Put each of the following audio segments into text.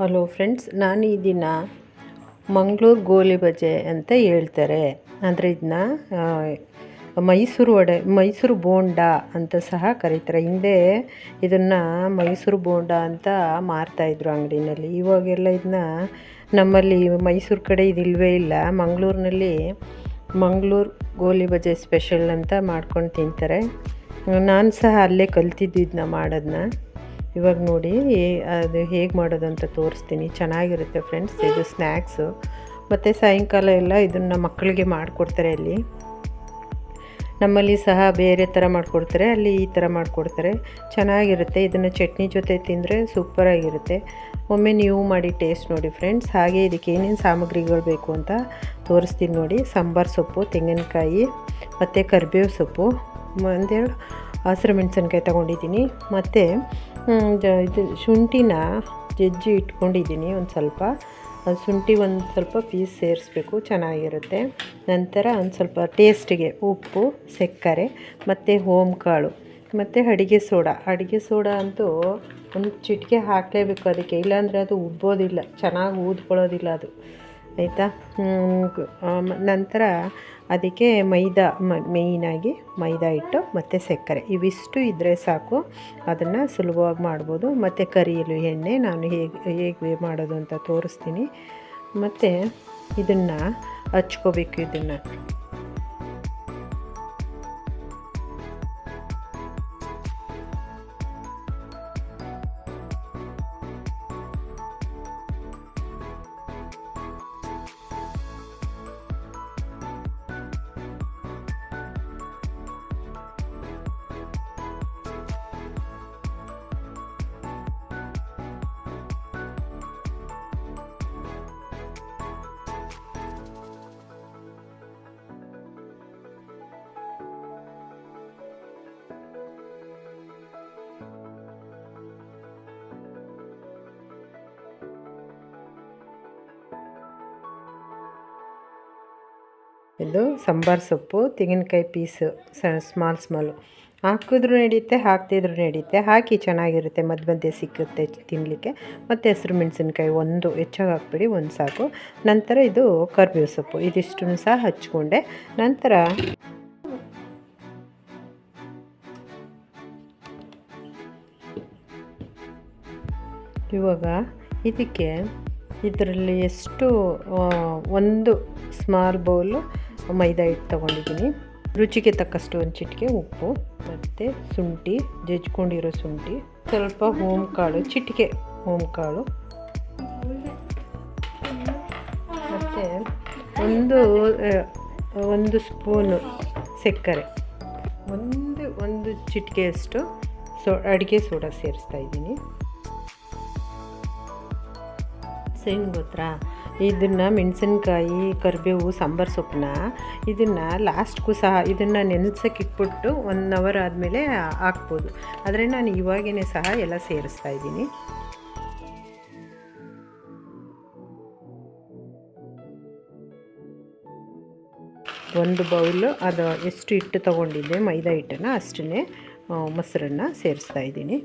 Hello friends, ನಾನು ಈ ದಿನ ಮಂಗಳೂರು ಗೋಲಿ ಬಜೆ ಅಂತ ಹೇಳ್ತಾರೆ. ಅಂದರೆ ಇದನ್ನ ಮೈಸೂರು ವಡೆ, ಮೈಸೂರು ಬೋಂಡ ಅಂತ ಸಹ ಕರೀತಾರೆ. ಹಿಂದೆ ಇದನ್ನು ಮೈಸೂರು ಬೋಂಡ ಅಂತ ಮಾರ್ತಾಯಿದ್ರು ಅಂಗಡಿನಲ್ಲಿ. ಇವಾಗೆಲ್ಲ ಇದನ್ನ ನಮ್ಮಲ್ಲಿ ಮೈಸೂರು ಕಡೆ ಇದಿಲ್ವೇ ಇಲ್ಲ. ಮಂಗಳೂರಿನಲ್ಲಿ ಮಂಗಳೂರು ಗೋಲಿ ಬಜೆ ಸ್ಪೆಷಲ್ ಅಂತ ಮಾಡ್ಕೊಂಡು ತಿಂತಾರೆ. ನಾನು ಸಹ ಅಲ್ಲೇ ಕಲ್ತಿದ್ದು ಇದನ್ನ ಮಾಡೋದನ್ನ. ಇವಾಗ ನೋಡಿ ಅದು ಹೇಗೆ ಮಾಡೋದು ಅಂತ ತೋರಿಸ್ತೀನಿ. ಚೆನ್ನಾಗಿರುತ್ತೆ ಫ್ರೆಂಡ್ಸ್. ಇದು ಸ್ನ್ಯಾಕ್ಸು. ಮತ್ತು ಸಾಯಂಕಾಲ ಎಲ್ಲ ಇದನ್ನು ಮಕ್ಕಳಿಗೆ ಮಾಡಿಕೊಡ್ತಾರೆ. ಅಲ್ಲಿ ನಮ್ಮಲ್ಲಿ ಸಹ ಬೇರೆ ಥರ ಮಾಡಿಕೊಡ್ತಾರೆ, ಅಲ್ಲಿ ಈ ಥರ ಮಾಡಿಕೊಡ್ತಾರೆ. ಚೆನ್ನಾಗಿರುತ್ತೆ. ಇದನ್ನು ಚಟ್ನಿ ಜೊತೆ ತಿಂದರೆ ಸೂಪರಾಗಿರುತ್ತೆ. ಒಮ್ಮೆ ನೀವು ಮಾಡಿ ಟೇಸ್ಟ್ ನೋಡಿ ಫ್ರೆಂಡ್ಸ್. ಹಾಗೆ ಇದಕ್ಕೆ ಏನೇನು ಸಾಮಗ್ರಿಗಳು ಬೇಕು ಅಂತ ತೋರಿಸ್ತೀನಿ ನೋಡಿ. ಸಾಂಬಾರು ಸೊಪ್ಪು, ತೆಂಗಿನಕಾಯಿ ಮತ್ತು ಕರಿಬೇವು ಸೊಪ್ಪು, ಒಂದೆರಡು ಹಸಿರು ಮೆಣಸಿನ್ಕಾಯಿ ತೊಗೊಂಡಿದ್ದೀನಿ. ಮತ್ತು ಇದು ಶುಂಠಿನ ಜಜ್ಜಿ ಇಟ್ಕೊಂಡಿದ್ದೀನಿ. ಒಂದು ಸ್ವಲ್ಪ ಶುಂಠಿ ಒಂದು ಸ್ವಲ್ಪ ಪೀಸ್ ಸೇರಿಸ್ಬೇಕು, ಚೆನ್ನಾಗಿರುತ್ತೆ. ನಂತರ ಒಂದು ಸ್ವಲ್ಪ ಟೇಸ್ಟಿಗೆ ಉಪ್ಪು, ಸಕ್ಕರೆ ಮತ್ತು ಓಂಕಾಳು ಮತ್ತು ಅಡುಗೆ ಸೋಡಾ ಅಂತೂ ಒಂದು ಚಿಟಿಕೆ ಹಾಕಲೇಬೇಕು ಅದಕ್ಕೆ. ಇಲ್ಲಾಂದರೆ ಅದು ಉಬ್ಬೋದಿಲ್ಲ, ಚೆನ್ನಾಗಿ ಊದ್ಕೊಳ್ಳೋದಿಲ್ಲ ಅದು, ಆಯಿತಾ. ನಂತರ ಅದಕ್ಕೆ ಮೈದಾ, ಮೇಯ್ನಾಗಿ ಮೈದಾ ಹಿಟ್ಟು ಮತ್ತು ಸಕ್ಕರೆ ಇವಿಷ್ಟು ಇದ್ದರೆ ಸಾಕು. ಅದನ್ನು ಸುಲಭವಾಗಿ ಮಾಡ್ಬೋದು. ಮತ್ತು ಕರಿಯಲು ಎಣ್ಣೆ ನಾನು ಹೇಗೆ ಮಾಡೋದು ಅಂತ ತೋರಿಸ್ತೀನಿ. ಮತ್ತು ಇದನ್ನು ಹಚ್ಕೋಬೇಕು. ಇದನ್ನು ಇದು ಸಾಂಬಾರು ಸೊಪ್ಪು, ತೆಂಗಿನಕಾಯಿ ಪೀಸು ಸ್ಮಾಲು ಹಾಕಿದ್ರೂ ನಡೆಯುತ್ತೆ, ಹಾಕ್ತಿದ್ರೂ ನಡೆಯುತ್ತೆ. ಹಾಕಿ ಚೆನ್ನಾಗಿರುತ್ತೆ, ಮಧ್ಯೆ ಸಿಕ್ಕುತ್ತೆ ತಿನ್ನಲಿಕ್ಕೆ. ಮತ್ತು ಹಸಿರು ಮೆಣಸಿನ್ಕಾಯಿ ಒಂದು ಹೆಚ್ಚಾಗಿ ಹಾಕ್ಬಿಡಿ, ಒಂದು ಸಾಕು. ನಂತರ ಇದು ಕರಿಬೇವು ಸೊಪ್ಪು, ಇದಿಷ್ಟನ್ನು ಸಹ ಹಚ್ಕೊಂಡೆ. ನಂತರ ಇವಾಗ ಇದರಲ್ಲಿ ಎಷ್ಟು ಒಂದು ಸ್ಮಾಲ್ ಬೌಲು ಮೈದಾ ಹಿಟ್ಟು ತೊಗೊಂಡಿದ್ದೀನಿ. ರುಚಿಗೆ ತಕ್ಕಷ್ಟು ಒಂದು ಚಿಟಿಕೆ ಉಪ್ಪು, ಮತ್ತು ಶುಂಠಿ, ಜಜ್ಕೊಂಡಿರೋ ಶುಂಠಿ, ಸ್ವಲ್ಪ ಓಂಕಾಳು, ಚಿಟಿಕೆ ಓಂಕಾಳು, ಮತ್ತು ಒಂದು ಸ್ಪೂನು ಸಕ್ಕರೆ, ಒಂದು ಚಿಟಿಕೆಯಷ್ಟು ಅಡುಗೆ ಸೋಡಾ ಸೇರಿಸ್ತಾ ಇದ್ದೀನಿ. ಏನು ಗೊತ್ತಾ, ಇದನ್ನು ಮೆಣಸಿನ್ಕಾಯಿ, ಕರಿಬೇವು, ಸಾಂಬಾರು ಸೊಪ್ಪನ್ನ ಇದನ್ನು ಲಾಸ್ಟ್ಗೂ ಸಹ ಇದನ್ನು ನೆನೆಸೋಕೆ ಇಟ್ಬಿಟ್ಟು 1 ಅವರ್ ಆದಮೇಲೆ ಹಾಕ್ಬೋದು. ಆದರೆ ನಾನು ಇವಾಗೇ ಸಹ ಎಲ್ಲ ಸೇರಿಸ್ತಾ ಇದ್ದೀನಿ. ಒಂದು ಬೌಲು ಅದು ಎಷ್ಟು ಹಿಟ್ಟು ತೊಗೊಂಡಿದ್ದೆ ಮೈದಾ ಹಿಟ್ಟನ್ನು ಅಷ್ಟನ್ನೇ ಮೊಸರನ್ನು ಸೇರಿಸ್ತಾ ಇದ್ದೀನಿ.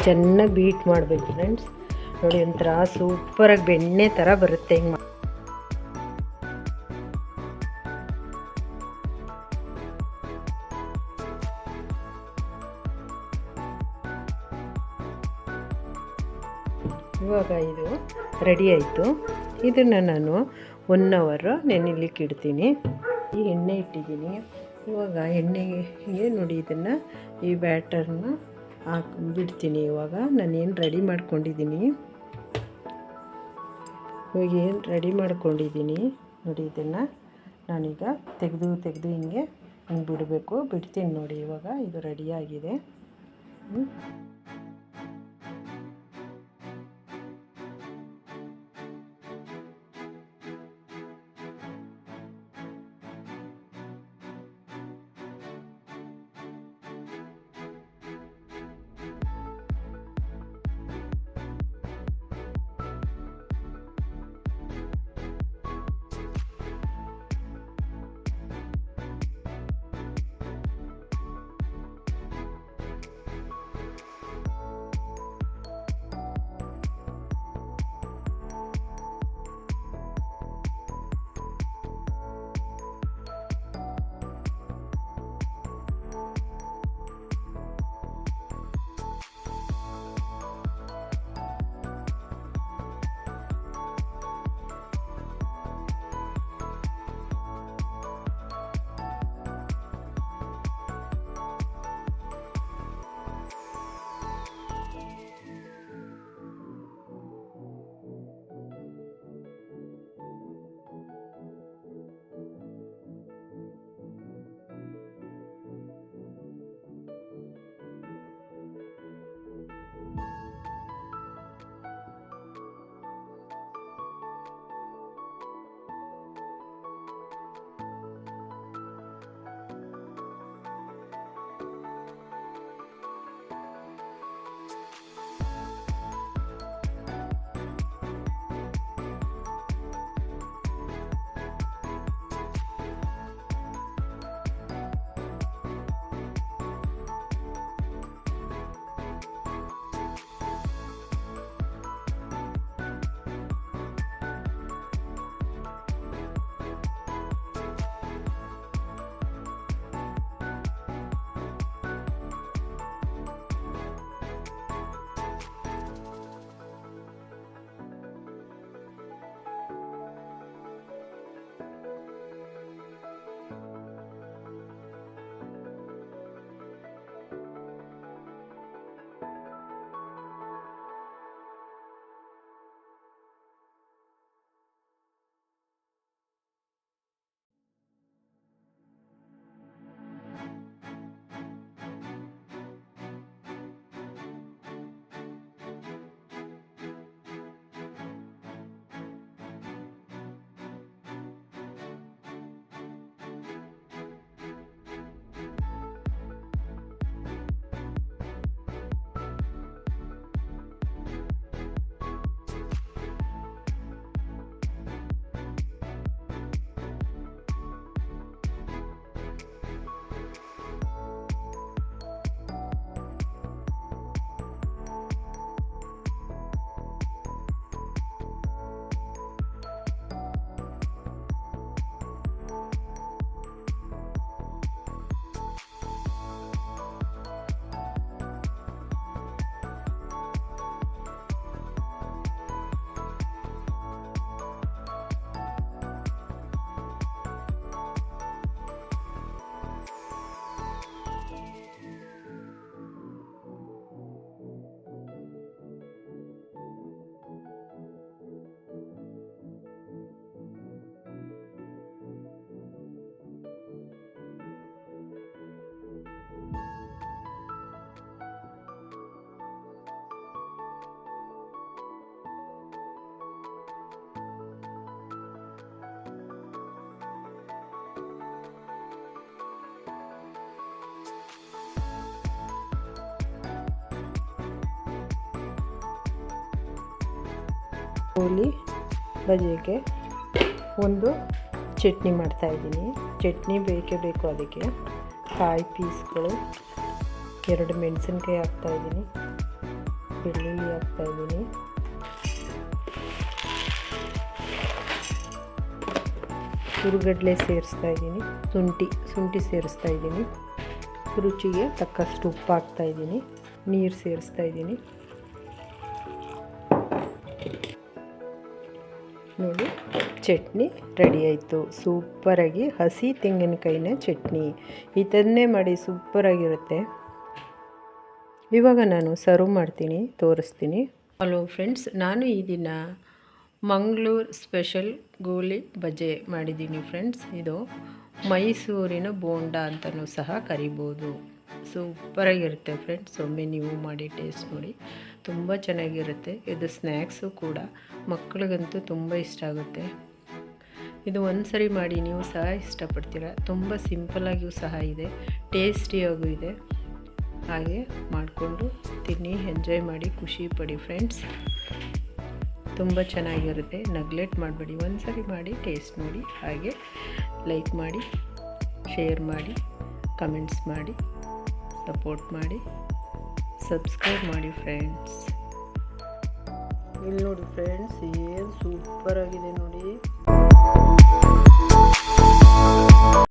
ಚೆನ್ನಾಗಿ ಬೀಟ್ ಮಾಡಬೇಕು ಫ್ರೆಂಡ್ಸ್. ನೋಡಿ, ಒಂಥರ ಸೂಪರಾಗಿ ಬೆಣ್ಣೆ ಥರ ಬರುತ್ತೆ. ಹಿಂಗೆ ಇವಾಗ ಇದು ರೆಡಿ ಆಯಿತು. ಇದನ್ನು ನಾನು 1 ಅವರ್ ನೆನೆಯಲಿಕ್ಕೆ ಇಡ್ತೀನಿ. ಈ ಎಣ್ಣೆ ಇಟ್ಟಿದ್ದೀನಿ. ಇವಾಗ ಎಣ್ಣೆಗೆ ನೋಡಿ, ಇದನ್ನು ಈ ಬ್ಯಾಟರ್ನ ಬಿಡ್ತೀನಿ. ಇವಾಗ ನಾನೇನು ರೆಡಿ ಮಾಡ್ಕೊಂಡಿದ್ದೀನಿ ನೋಡಿ, ಇದನ್ನು ನಾನೀಗ ತೆಗೆದು ಹಿಂಗೆ ಬಿಡಬೇಕು. ಬಿಡ್ತೀನಿ ನೋಡಿ. ಇವಾಗ ಇದು ರೆಡಿಯಾಗಿದೆ. ಗೋಲಿ ಬಜೆಗೆ ಒಂದು ಚಟ್ನಿ ಮಾಡ್ತಾಯಿದ್ದೀನಿ. ಚಟ್ನಿ ಬೇಕೇ ಬೇಕು. ಅದಕ್ಕೆ ಕಾಯಿ ಪೀಸ್ಗಳು, 2 ಮೆಣಸಿನ್ಕಾಯಿ ಹಾಕ್ತಾಯಿದ್ದೀನಿ, ಬೆಳ್ಳುಳ್ಳಿ ಹಾಕ್ತಾಯಿದ್ದೀನಿ, ಹುರುಗಡ್ಲೆ ಸೇರಿಸ್ತಾ ಇದ್ದೀನಿ, ಶುಂಠಿ ಸೇರಿಸ್ತಾ ಇದ್ದೀನಿ, ರುಚಿಗೆ ತಕ್ಕಷ್ಟು ಉಪ್ಪು ಹಾಕ್ತಾ ಇದ್ದೀನಿ, ನೀರು ಸೇರಿಸ್ತಾ ಇದ್ದೀನಿ. ನೋಡಿ, ಚಟ್ನಿ ರೆಡಿ ಆಯಿತು. ಸೂಪರಾಗಿ ಹಸಿ ತೆಂಗಿನಕಾಯಿನ ಚಟ್ನಿ ಇದನ್ನೇ ಮಾಡಿ ಸೂಪರಾಗಿರುತ್ತೆ. ಇವಾಗ ನಾನು ಸರ್ವ್ ಮಾಡ್ತೀನಿ, ತೋರಿಸ್ತೀನಿ. ಹಲೋ ಫ್ರೆಂಡ್ಸ್, ನಾನು ಈ ದಿನ ಮಂಗಳೂರು ಸ್ಪೆಷಲ್ ಗೋಲಿ ಬಜೆ ಮಾಡಿದ್ದೀನಿ ಫ್ರೆಂಡ್ಸ್. ಇದು ಮೈಸೂರಿನ ಬೋಂಡ ಅಂತಲೂ ಸಹ ಕರಿಬೋದು. ಸೂಪರಾಗಿರುತ್ತೆ ಫ್ರೆಂಡ್ಸ್. ಒಮ್ಮೆ ನೀವು ಮಾಡಿ ಟೇಸ್ಟ್ ನೋಡಿ, ತುಂಬ ಚೆನ್ನಾಗಿರುತ್ತೆ. ಇದು ಸ್ನ್ಯಾಕ್ಸು ಕೂಡ, ಮಕ್ಕಳಿಗಂತೂ ತುಂಬ ಇಷ್ಟ ಆಗುತ್ತೆ. ಇದು ಒಂದು ಸರಿ ಮಾಡಿ ನೀವು ಸಹ ಇಷ್ಟಪಡ್ತೀರ. ತುಂಬ ಸಿಂಪಲ್ಲಾಗಿಯೂ ಸಹ ಇದೆ, ಟೇಸ್ಟಿಯಾಗೂ ಇದೆ. ಹಾಗೆ ಮಾಡಿಕೊಂಡು ತಿನ್ನಿ, ಎಂಜಾಯ್ ಮಾಡಿ, ಖುಷಿ ಪಡಿ ಫ್ರೆಂಡ್ಸ್. ತುಂಬ ಚೆನ್ನಾಗಿರುತ್ತೆ, ನೆಗ್ಲೆಕ್ಟ್ ಮಾಡಬೇಡಿ. ಒಂದು ಸರಿ ಮಾಡಿ ಟೇಸ್ಟ್ ನೋಡಿ. ಹಾಗೆ ಲೈಕ್ ಮಾಡಿ, ಶೇರ್ ಮಾಡಿ, ಕಮೆಂಟ್ಸ್ ಮಾಡಿ, ಸಪೋರ್ಟ್ ಮಾಡಿ, ಸಬ್ಸ್ಕ್ರೈಬ್ ಮಾಡಿ ಫ್ರೆಂಡ್ಸ್. ಇಲ್ಲಿ ನೋಡಿ ಫ್ರೆಂಡ್ಸ್, ಏನು ಸೂಪರಾಗಿದೆ ನೋಡಿ.